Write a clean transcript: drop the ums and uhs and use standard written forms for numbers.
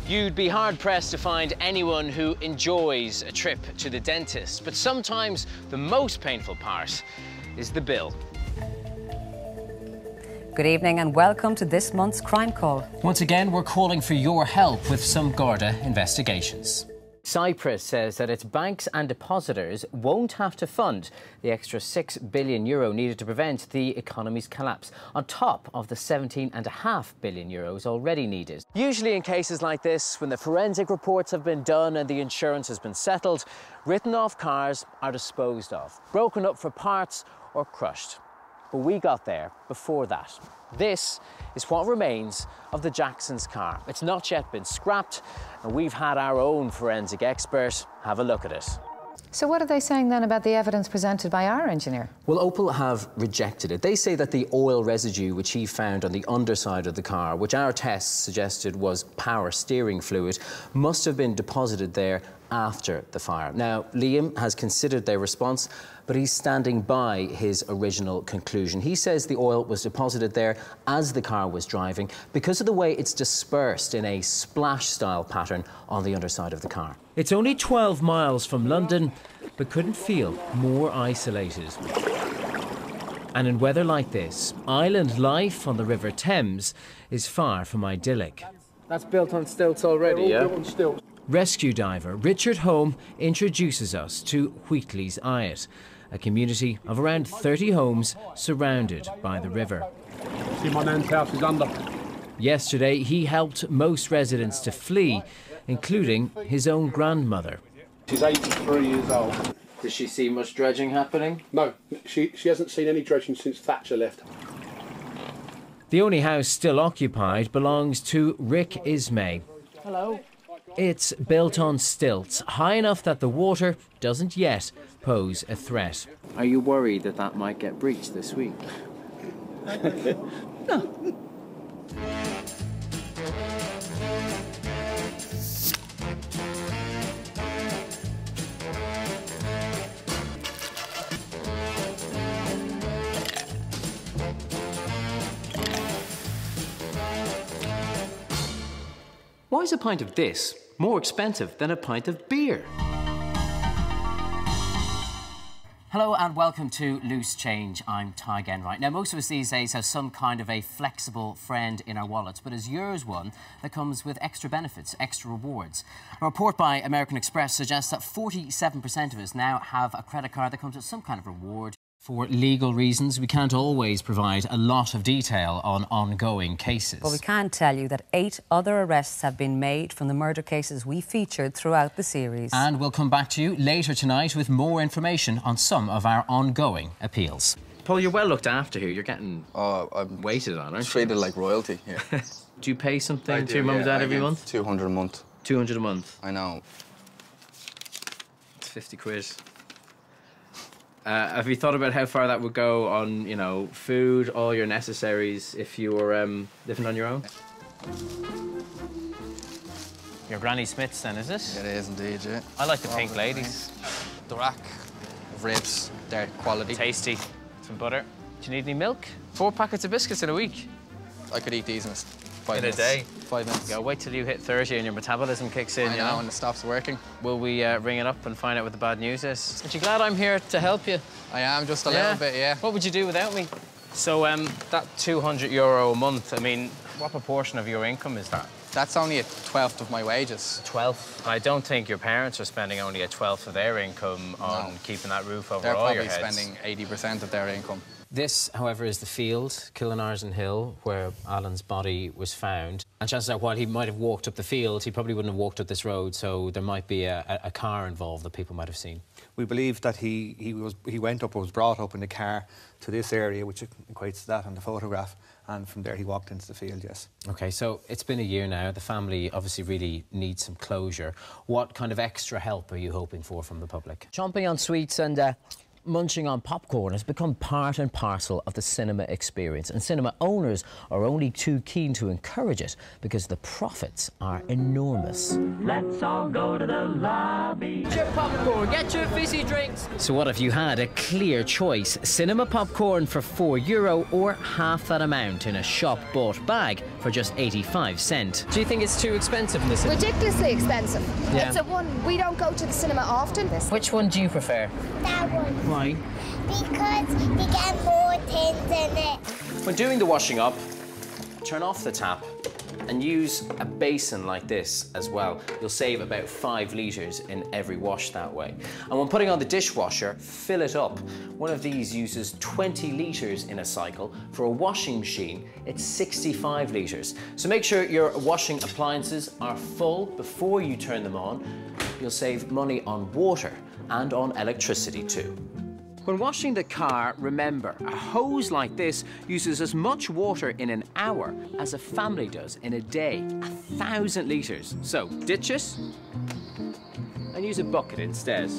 You'd be hard-pressed to find anyone who enjoys a trip to the dentist, but sometimes the most painful part is the bill. Good evening and welcome to this month's Crime Call. Once again, we're calling for your help with some Garda investigations. Cyprus says that its banks and depositors won't have to fund the extra €6 billion needed to prevent the economy's collapse, on top of the €17.5 billion already needed. Usually in cases like this, when the forensic reports have been done and the insurance has been settled, written-off cars are disposed of, broken up for parts or crushed. But we got there before that. This is what remains of the Jackson's car. It's not yet been scrapped, and we've had our own forensic expert have a look at it. So what are they saying then about the evidence presented by our engineer? Well, Opel have rejected it. They say that the oil residue which he found on the underside of the car, which our tests suggested was power steering fluid, must have been deposited there after the fire. Now, Liam has considered their response, but he's standing by his original conclusion. He says the oil was deposited there as the car was driving because of the way it's dispersed in a splash-style pattern on the underside of the car. It's only 12 miles from London, but couldn't feel more isolated. And in weather like this, island life on the River Thames is far from idyllic. That's built on stilts already, yeah? Built on stilts. Rescue diver Richard Home introduces us to Wheatley's Eyot, a community of around 30 homes surrounded by the river. See, my nan's house is under. Yesterday, he helped most residents to flee, including his own grandmother. She's 83 years old. Does she see much dredging happening? No, she hasn't seen any dredging since Thatcher left. The only house still occupied belongs to Rick Ismay. Hello. It's built on stilts, high enough that the water doesn't yet pose a threat. Are you worried that that might get breached this week? No. Why is a pint of this more expensive than a pint of beer? Hello and welcome to Loose Change. I'm Tadhg Enright. Now, most of us these days have some kind of a flexible friend in our wallets, but is yours one that comes with extra benefits, extra rewards? A report by American Express suggests that 47% of us now have a credit card that comes with some kind of reward. For legal reasons, we can't always provide a lot of detail on ongoing cases. But we can tell you that 8 other arrests have been made from the murder cases we featured throughout the series. And we'll come back to you later tonight with more information on some of our ongoing appeals. Paul, you're well looked after here. You're getting I'm waited on, aren't you? treated like royalty here. Do you pay something to your mum and dad every month? 200 a month. 200 a month? I know. It's 50 quid. Have you thought about how far that would go on, you know, food, all your necessaries, if you were living on your own? Your Granny Smith's then, is it? It is indeed, yeah. I like the pink ladies. The rack of ribs, they're quality. Tasty. Some butter. Do you need any milk? 4 packets of biscuits in a week. I could eat these in 5 In minutes. a day? 5 minutes. Yeah, wait till you hit 30 and your metabolism kicks in, I you know, know? and it stops working. Will we ring it up and find out what the bad news is? Aren't you glad I'm here to help you? I am, just a little bit, yeah. What would you do without me? So, that €200 a month, I mean, what proportion of your income is that? That's only a 12th of my wages. 12th? I don't think your parents are spending only a 12th of their income on keeping that roof over all your heads. They're probably spending 80% of their income. This, however, is the field, Killinarson Hill, where Alan's body was found. And chances are, while he might have walked up the field, he probably wouldn't have walked up this road, so there might be a car involved that people might have seen. We believe that he went up or was brought up in the car to this area, which equates to that on the photograph, and from there he walked into the field, yes. OK, so it's been a year now. The family obviously really needs some closure. What kind of extra help are you hoping for from the public? Chomping on sweets and munching on popcorn has become part and parcel of the cinema experience, and cinema owners are only too keen to encourage it because the profits are enormous. Let's all go to the lobby. Get your popcorn, get your fizzy drinks. So what if you had a clear choice? Cinema popcorn for €4 or half that amount in a shop-bought bag for just 85 cents. Do you think it's too expensive in the cinema? Ridiculously expensive. Yeah. It's a one, we don't go to the cinema often. Which one do you prefer? That one. Why? Because we get more things in it. When doing the washing up, turn off the tap and use a basin like this as well. You'll save about 5 litres in every wash that way. And when putting on the dishwasher, fill it up. One of these uses 20 litres in a cycle. For a washing machine, it's 65 litres. So make sure your washing appliances are full before you turn them on. You'll save money on water and on electricity too. When washing the car, remember, a hose like this uses as much water in an hour as a family does in a day, 1,000 litres. So ditch it and use a bucket instead.